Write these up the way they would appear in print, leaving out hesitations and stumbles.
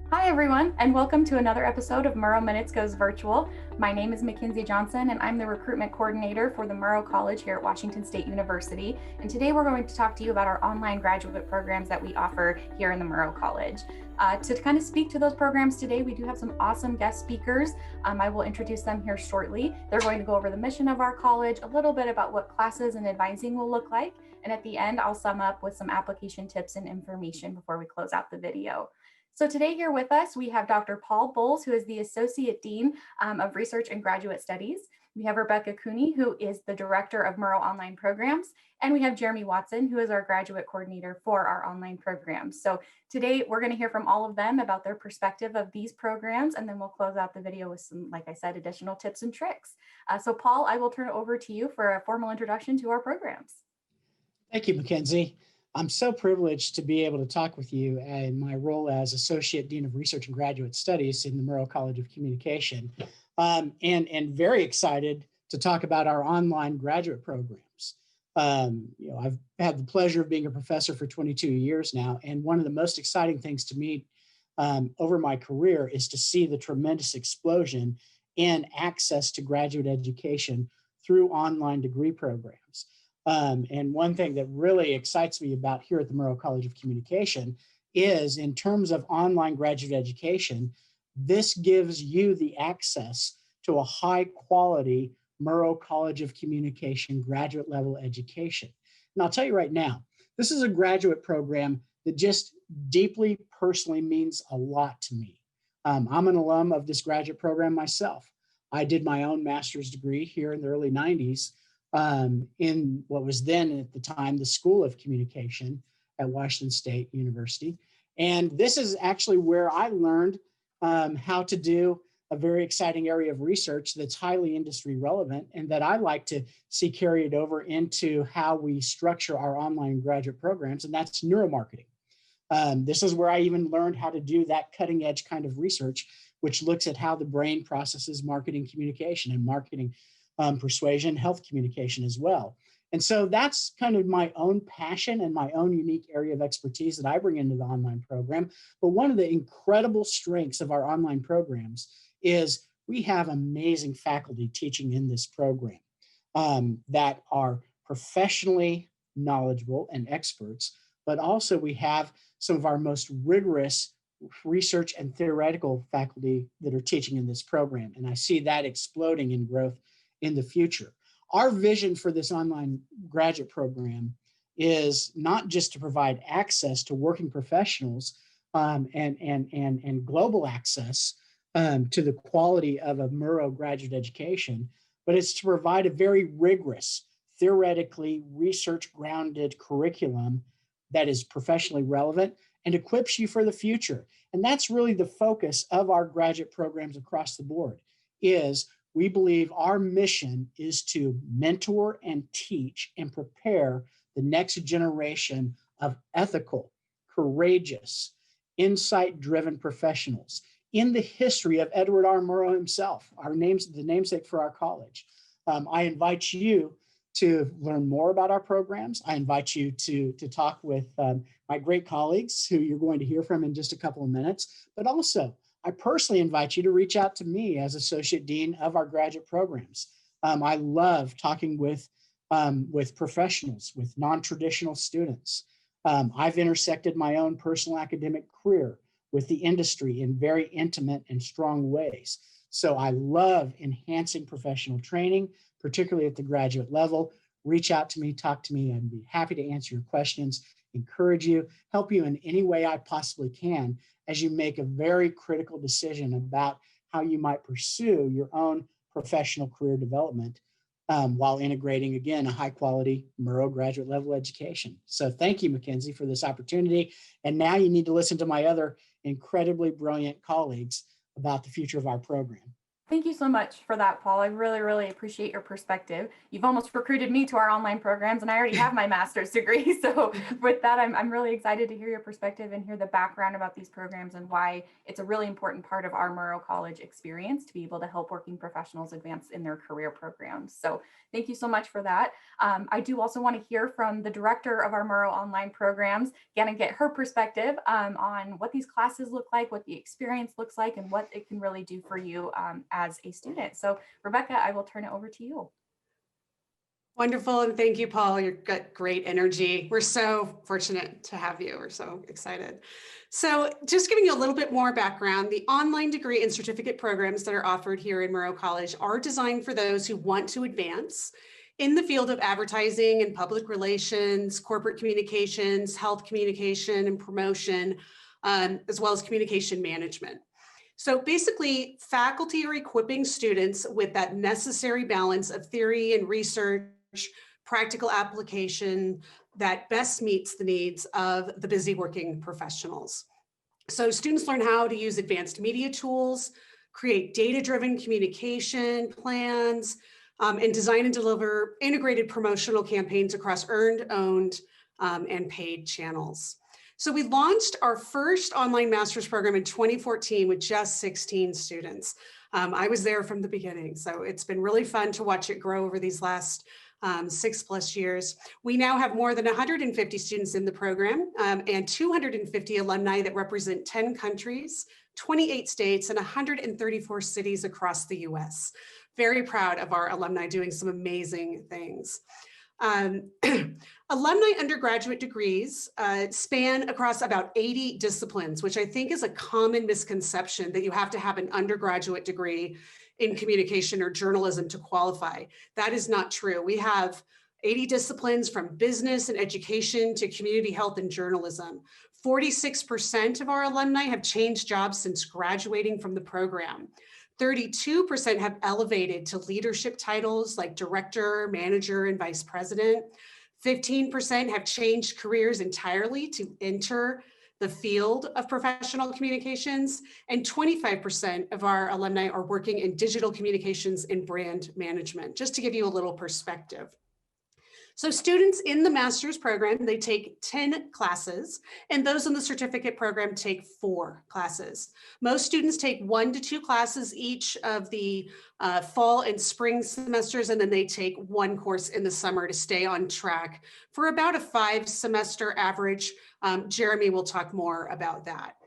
Hi, everyone, and welcome to another episode of Murrow Minutes Goes Virtual. My name is Mackenzie Johnson, and I'm the recruitment coordinator for the Murrow College here at Washington State University. And today we're going to talk to you about our online graduate programs that we offer here in the Murrow College. To kind of speak to those programs today, we do have some awesome guest speakers. I will introduce them here shortly. They're going to go over the mission of our college, a little bit about what classes and advising will look like. And at the end, I'll sum up with some application tips and information before we close out the video. So today here with us, we have Dr. Paul Bolls, who is the Associate Dean of Research and Graduate Studies. We have Rebecca Cooney, who is the Director of Murrow Online Programs. And we have Jeremy Watson, who is our Graduate Coordinator for our online programs. So today we're going to hear from all of them about their perspective of these programs, and then we'll close out the video with some, like I said, additional tips and tricks. So Paul, I will turn it over to you for a formal introduction to our programs. Thank you, Mackenzie. I'm so privileged to be able to talk with you in my role as Associate Dean of Research and Graduate Studies in the Murrow College of Communication, and very excited to talk about our online graduate programs. I've had the pleasure of being a professor for 22 years now, and one of the most exciting things to me over my career is to see the tremendous explosion in access to graduate education through online degree programs. And one thing that really excites me about here at the Murrow College of Communication is in terms of online graduate education, this gives you the access to a high quality Murrow College of Communication graduate level education. And I'll tell you right now, this is a graduate program that just deeply personally means a lot to me. I'm an alum of this graduate program myself. I did my own master's degree here in the early 90s. In what was then at the time the School of Communication at Washington State University. And this is actually where I learned how to do a very exciting area of research that's highly industry relevant and that I like to see carried over into how we structure our online graduate programs, and that's neuromarketing. This is where I even learned how to do that cutting edge kind of research, which looks at how the brain processes marketing communication and marketing persuasion, health communication as well. And so that's kind of my own passion and my own unique area of expertise that I bring into the online program. But one of the incredible strengths of our online programs is we have amazing faculty teaching in this program that are professionally knowledgeable and experts, but also we have some of our most rigorous research and theoretical faculty that are teaching in this program. And I see that exploding in growth in the future. Our vision for this online graduate program is not just to provide access to working professionals and global access to the quality of a Murrow graduate education, but it's to provide a very rigorous, theoretically research-grounded curriculum that is professionally relevant and equips you for the future. And that's really the focus of our graduate programs across the board is we believe our mission is to mentor and teach and prepare the next generation of ethical, courageous, insight-driven professionals in the history of Edward R. Murrow himself, the namesake for our college. I invite you to learn more about our programs. I invite you to talk with my great colleagues who you're going to hear from in just a couple of minutes, but also I personally invite you to reach out to me as Associate Dean of our graduate programs. I love talking with professionals, with non-traditional students. I've intersected my own personal academic career with the industry in very intimate and strong ways. So I love enhancing professional training, particularly at the graduate level. Reach out to me, talk to me. I'd be happy to answer your questions, encourage you, help you in any way I possibly can as you make a very critical decision about how you might pursue your own professional career development while integrating, again, a high quality Murrow graduate level education. So thank you, Mackenzie, for this opportunity. And now you need to listen to my other incredibly brilliant colleagues about the future of our program. Thank you so much for that, Paul. I really, really appreciate your perspective. You've almost recruited me to our online programs, and I already have my master's degree. So with that, I'm really excited to hear your perspective and hear the background about these programs and why it's a really important part of our Murrow College experience to be able to help working professionals advance in their career programs. So thank you so much for that. I do also want to hear from the director of our Murrow Online Programs, again, and get her perspective on what these classes look like, what the experience looks like, and what it can really do for you as a student. So Rebecca, I will turn it over to you. Wonderful. And thank you, Paul. You've got great energy. We're so fortunate to have you. We're so excited. So just giving you a little bit more background, the online degree and certificate programs that are offered here in Murrow College are designed for those who want to advance in the field of advertising and public relations, corporate communications, health communication and promotion, as well as communication management. So basically, faculty are equipping students with that necessary balance of theory and research, practical application that best meets the needs of the busy working professionals. So students learn how to use advanced media tools, create data-driven communication plans, and design and deliver integrated promotional campaigns across earned, owned, and paid channels. So we launched our first online master's program in 2014 with just 16 students. I was there from the beginning, so it's been really fun to watch it grow over these last 6+ years. We now have more than 150 students in the program and 250 alumni that represent 10 countries, 28 states, and 134 cities across the US. Very proud of our alumni doing some amazing things. Alumni undergraduate degrees span across about 80 disciplines, which I think is a common misconception that you have to have an undergraduate degree in communication or journalism to qualify. That is not true. We have 80 disciplines from business and education to community health and journalism. 46% of our alumni have changed jobs since graduating from the program. 32% have elevated to leadership titles like director, manager, and vice president. 15% have changed careers entirely to enter the field of professional communications, and 25% of our alumni are working in digital communications and brand management, just to give you a little perspective. So students in the master's program, they take 10 classes, and those in the certificate program take 4 classes. Most students take 1 to 2 classes each of the fall and spring semesters, and then they take 1 course in the summer to stay on track for about a 5-semester average. Jeremy will talk more about that.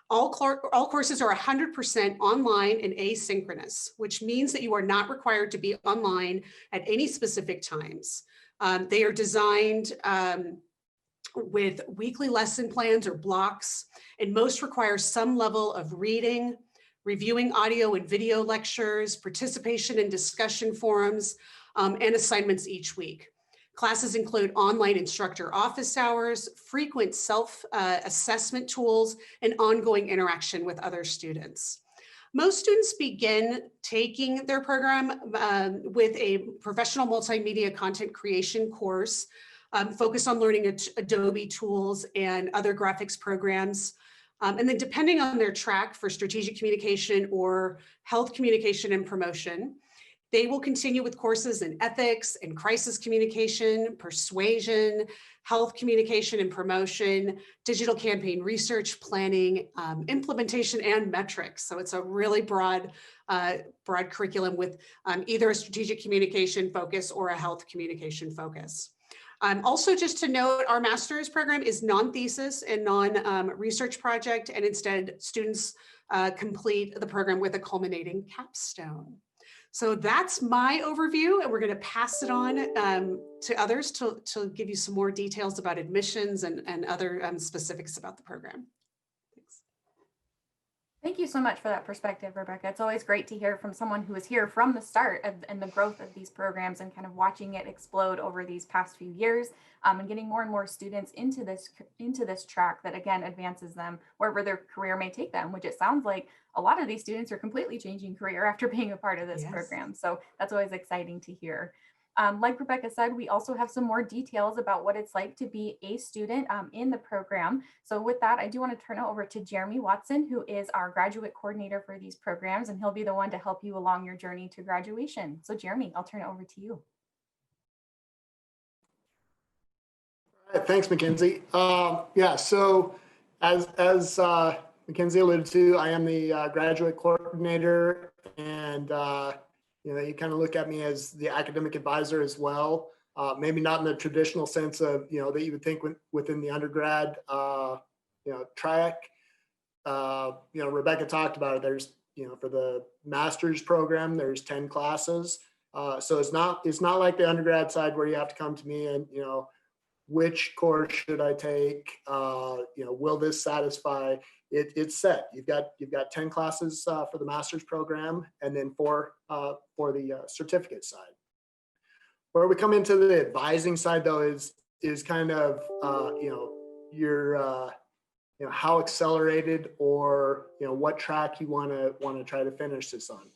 All courses are 100% online and asynchronous, which means that you are not required to be online at any specific times. They are designed with weekly lesson plans or blocks, and most require some level of reading, reviewing audio and video lectures, participation in discussion forums, and assignments each week. Classes include online instructor office hours, frequent self-assessment tools, and ongoing interaction with other students. Most students begin taking their program with a professional multimedia content creation course focused on learning Adobe tools and other graphics programs. And then depending on their track for strategic communication or health communication and promotion, they will continue with courses in ethics and crisis communication, persuasion, health communication and promotion, digital campaign research, planning, implementation, and metrics. So it's a really broad curriculum with either a strategic communication focus or a health communication focus. Also, just to note, our master's program is non-thesis and non-research project, and instead students complete the program with a culminating capstone. So that's my overview, and we're going to pass it on to others to give you some more details about admissions and other specifics about the program. Thanks. Thank you so much for that perspective, Rebecca. It's always great to hear from someone who was here from the start and the growth of these programs and kind of watching it explode over these past few years and getting more and more students into this track that, again, advances them wherever their career may take them, which it sounds like a lot of these students are completely changing career after being a part of this program. So that's always exciting to hear. Like Rebecca said, we also have some more details about what it's like to be a student in the program. So with that, I do want to turn it over to Jeremy Watson, who is our graduate coordinator for these programs, and he'll be the one to help you along your journey to graduation. So Jeremy, I'll turn it over to you. All right, thanks, Mackenzie. Yeah, so as Mackenzie alluded to, I am the graduate coordinator, and you kind of look at me as the academic advisor as well. Maybe not in the traditional sense of that you would think within the undergrad track. Rebecca talked about it. There's for the master's program, there's 10 classes. So it's not like the undergrad side where you have to come to me and which course should I take? Will this satisfy? It's set. You've got 10 classes for the master's program, and then four for the certificate side. Where we come into the advising side, though, is kind of your how accelerated or what track you want to try to finish this on.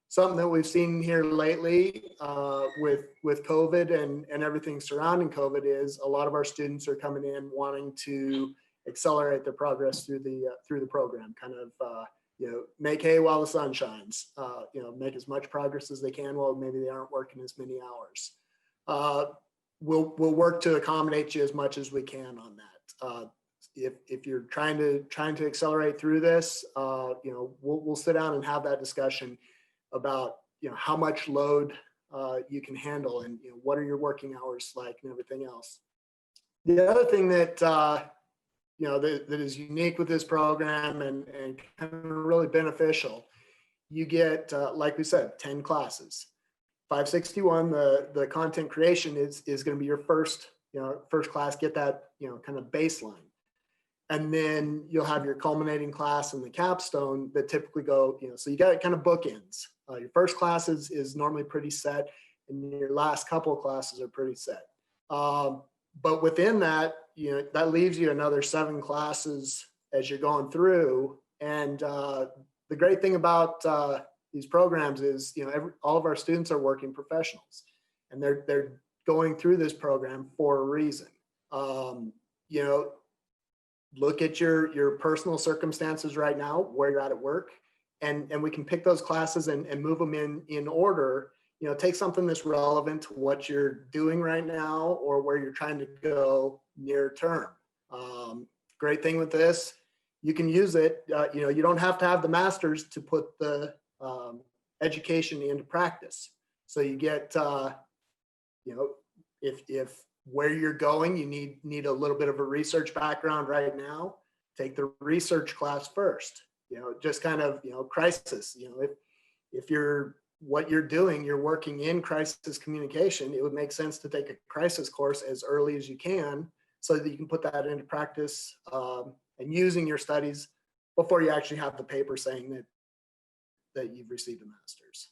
Something that we've seen here lately with COVID and everything surrounding COVID is a lot of our students are coming in wanting to accelerate their progress through the program. Kind of make hay while the sun shines. Make as much progress as they can while maybe they aren't working as many hours. We'll work to accommodate you as much as we can on that. If you're trying to accelerate through this, we'll sit down and have that discussion about how much load you can handle and what are your working hours like and everything else. The other thing that that is unique with this program and kind of really beneficial, you get like we said, 10 classes. 561, the content creation is going to be your first class. Get that kind of baseline. And then you'll have your culminating class and the capstone that typically go, so you got kind of bookends. Your first class is normally pretty set, and your last couple of classes are pretty set. But within that, that leaves you another 7 classes as you're going through. And the great thing about these programs is, all of our students are working professionals, and they're going through this program for a reason. Look at your personal circumstances right now, where you're at work, and we can pick those classes and move them in order. Take something that's relevant to what you're doing right now or where you're trying to go near term. Great thing with this, you can use it. You don't have to have the master's to put the education into practice. So you get, if where you're going, you need a little bit of a research background right now, take the research class first. Just kind of, crisis. If what you're doing, you're working in crisis communication, it would make sense to take a crisis course as early as you can so that you can put that into practice and using your studies before you actually have the paper saying that you've received a master's.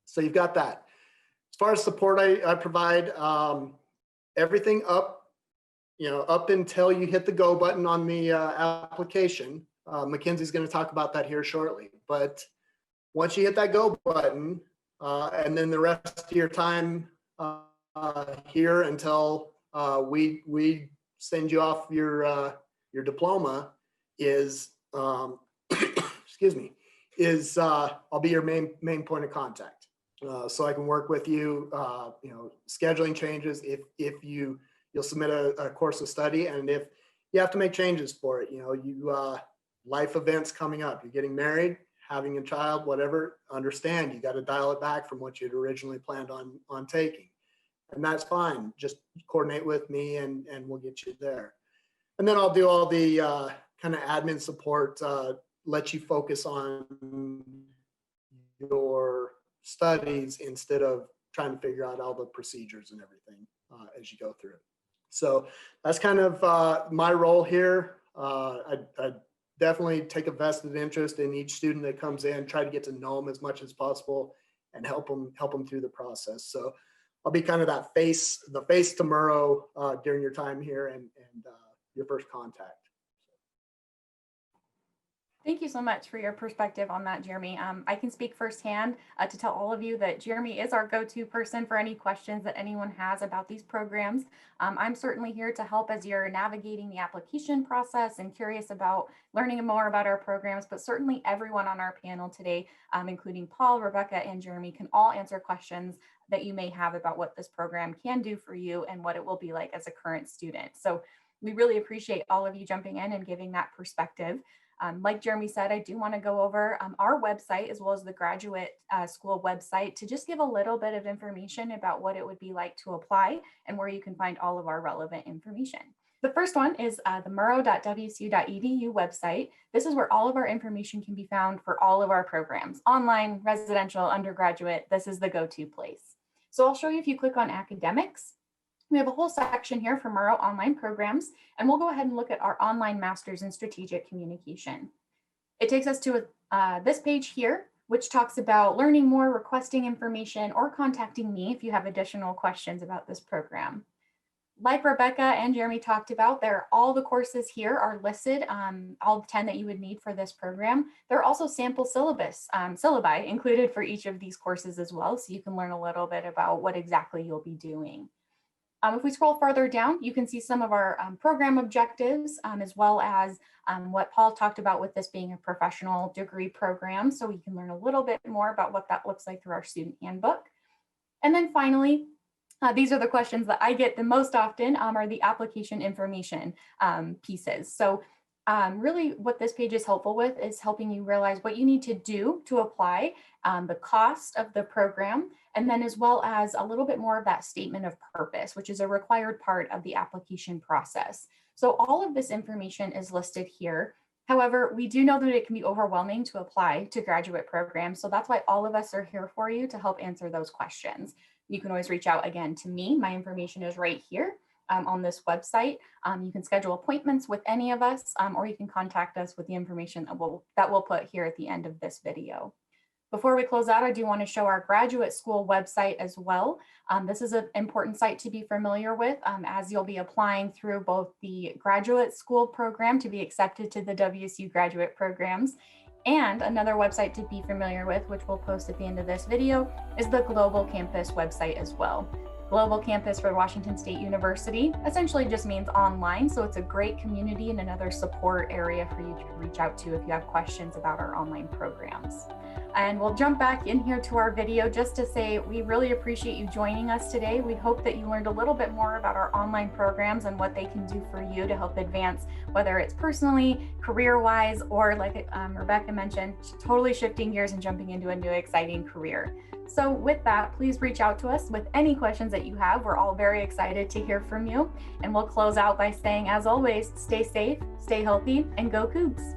So you've got that. As far as support I provide, everything up until you hit the go button on the application. Mackenzie's going to talk about that here shortly. But once you hit that go button, and then the rest of your time here until we send you off your diploma is excuse me, I'll be your main point of contact. So I can work with you, scheduling changes if you'll submit a course of study, and if you have to make changes for it, life events coming up, you're getting married, having a child, whatever, understand you got to dial it back from what you'd originally planned on taking, and that's fine. Just coordinate with me and we'll get you there. And then I'll do all the kind of admin support, let you focus on your studies instead of trying to figure out all the procedures and everything as you go through it. So that's kind of my role here. I definitely take a vested interest in each student that comes in, try to get to know them as much as possible and help them through the process. So I'll be kind of the face to Murrow during your time here and your first contact. Thank you so much for your perspective on that, Jeremy. I can speak firsthand to tell all of you that Jeremy is our go-to person for any questions that anyone has about these programs. I'm certainly here to help as you're navigating the application process and curious about learning more about our programs, but certainly everyone on our panel today, including Paul, Rebecca, and Jeremy, can all answer questions that you may have about what this program can do for you and what it will be like as a current student. So we really appreciate all of you jumping in and giving that perspective. Like Jeremy said, I do want to go over our website as well as the graduate school website to just give a little bit of information about what it would be like to apply and where you can find all of our relevant information. The first one is the murrow.wcu.edu website. This is where all of our information can be found for all of our programs, online, residential, undergraduate. This is the go-to place. So I'll show you if you click on academics. We have a whole section here for Murrow Online Programs, and we'll go ahead and look at our online Masters in Strategic Communication. It takes us to this page here, which talks about learning more, requesting information, or contacting me if you have additional questions about this program. Like Rebecca and Jeremy talked about, all the courses here are listed, all 10 that you would need for this program. There are also sample syllabi included for each of these courses as well, so you can learn a little bit about what exactly you'll be doing. If we scroll further down, you can see some of our program objectives, as well as what Paul talked about with this being a professional degree program. So we can learn a little bit more about what that looks like through our student handbook. And then finally, these are the questions that I get the most often are the application information pieces. So really what this page is helpful with is helping you realize what you need to do to apply, the cost of the program, and then as well as a little bit more of that statement of purpose, which is a required part of the application process. So all of this information is listed here. However, we do know that it can be overwhelming to apply to graduate programs. So that's why all of us are here for you to help answer those questions. You can always reach out again to me. My information is right here on this website. You can schedule appointments with any of us, or you can contact us with the information that we'll put here at the end of this video. Before we close out, I do want to show our graduate school website as well. This is an important site to be familiar with as you'll be applying through both the graduate school program to be accepted to the WSU graduate programs. And another website to be familiar with, which we'll post at the end of this video, is the Global Campus website as well. Global Campus for Washington State University essentially just means online, so it's a great community and another support area for you to reach out to if you have questions about our online programs. And we'll jump back in here to our video just to say we really appreciate you joining us today. We hope that you learned a little bit more about our online programs and what they can do for you to help advance, whether it's personally, career-wise, or like Rebecca mentioned, totally shifting gears and jumping into a new exciting career. So with that, please reach out to us with any questions that you have. We're all very excited to hear from you. And we'll close out by saying, as always, stay safe, stay healthy, and go Cougs.